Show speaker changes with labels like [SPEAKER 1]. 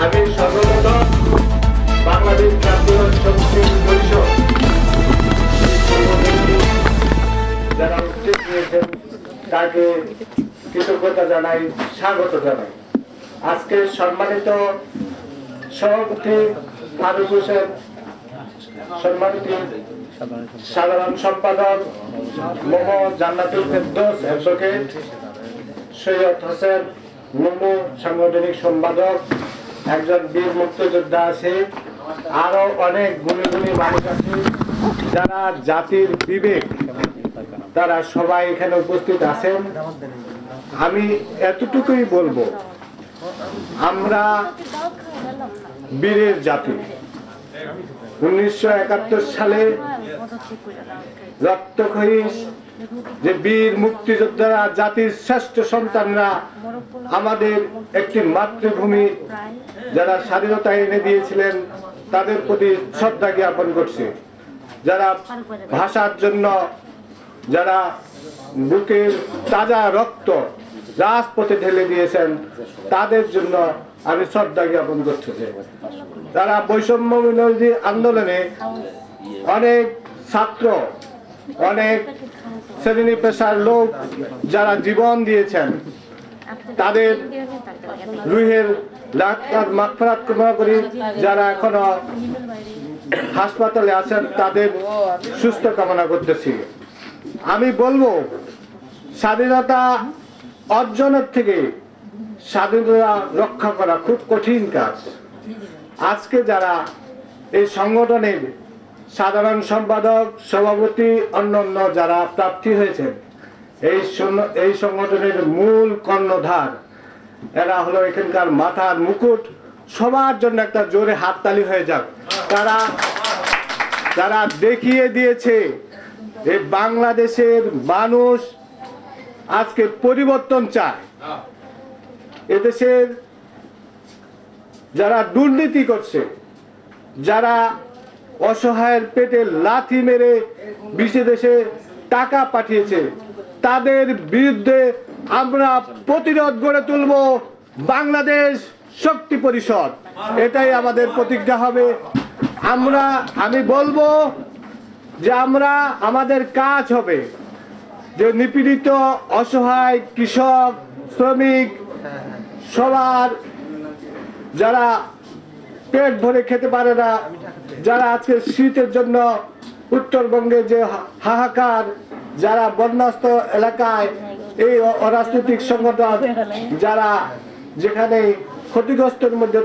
[SPEAKER 1] আমি সর্বপ্রথম বাংলাদেশ জাতীয় সংস্কৃতি পরিষদ যারা উদ্যোগ নিয়েছেন তাকে কৃতজ্ঞতা জানাই, স্বাগত জানাই। আজকে সম্মানিত সভাপতি ফারুক হোসেন, সম্মানিত সাধারণ সম্পাদক মোহাম্মদ জান্নাতুল ফেরদৌস অ্যাডভোকেট, সৈয়দ হোসেন মুন্নু সাংগঠনিক সম্পাদক, একজন বীর মুক্তিযোদ্ধা আছে, আরো অনেক গুণী গুণী মানুষ আছে যারা জাতির বিবেক, তারা সবাই এখানে উপস্থিত আছেন। আমি এতটুকুই বলবো, আমরা বীরের জাতি। 1971 সালে রক্তক্ষয়ী যে বীর মুক্তিযোদ্ধারা, জাতির শ্রেষ্ঠ সন্তানরা, আমাদের একটি মাতৃভূমি যারা স্বাধীনতা এনে দিয়েছিলেন, তাদের প্রতি শ্রদ্ধা জ্ঞাপন করছে। যারা ভাষার জন্য, যারা বুকের তাজা রক্ত রাজপথে ঢেলে দিয়েছেন, তাদের জন্য আমি শ্রদ্ধা জ্ঞাপন করছি। তারা বৈষম্য বিরোধী আন্দোলনে অনেক ছাত্র, অনেক শ্রেণী পেশার লোক যারা জীবন দিয়েছেন, তাদের রুহের মাগফিরাত কামনা করি। যারা এখনো হাসপাতালে আছেন, তাদের সুস্থ কামনা করতেছি। আমি বলবো, স্বাধীনতা অর্জনের থেকে স্বাধীনতা রক্ষা করা খুব কঠিন কাজ। আজকে যারা এই সংগঠনের সাধারণ সম্পাদক, সভাপতি, অন্যান্য যারা প্রার্থী হয়েছেন, এই সংগঠনের মূল কর্ণধার, এরা হলো এখানকার মাথার মুকুট। সবার জন্য একটা জোরে হাততালি হয়ে যাক। তারা দেখিয়ে দিয়েছে এই বাংলাদেশের মানুষ আজকে পরিবর্তন চায়। এদেশের যারা দুর্নীতি করছে, যারা অসহায়ের পেটে লাথি মেরে বিদেশে টাকা পাঠিয়েছে, তাদের বিরুদ্ধে আমরা প্রতিরোধ গড়ে তুলব। বাংলাদেশ শক্তি পরিষদ, এটাই আমাদের প্রতিজ্ঞা হবে। আমি বলবো যে আমাদের কাজ হবে যে নিপীড়িত, অসহায় কৃষক, শ্রমিক, সবার যারা পেট ভরে খেতে পারে না, যারা আজকে শীতের জন্য উত্তরবঙ্গে যে হাহাকার, যারা বন্যাস্ত এলাকায় এই অরাজনৈতিক সংগঠন যারা যেখানে ক্ষতিগ্রস্তের মধ্যে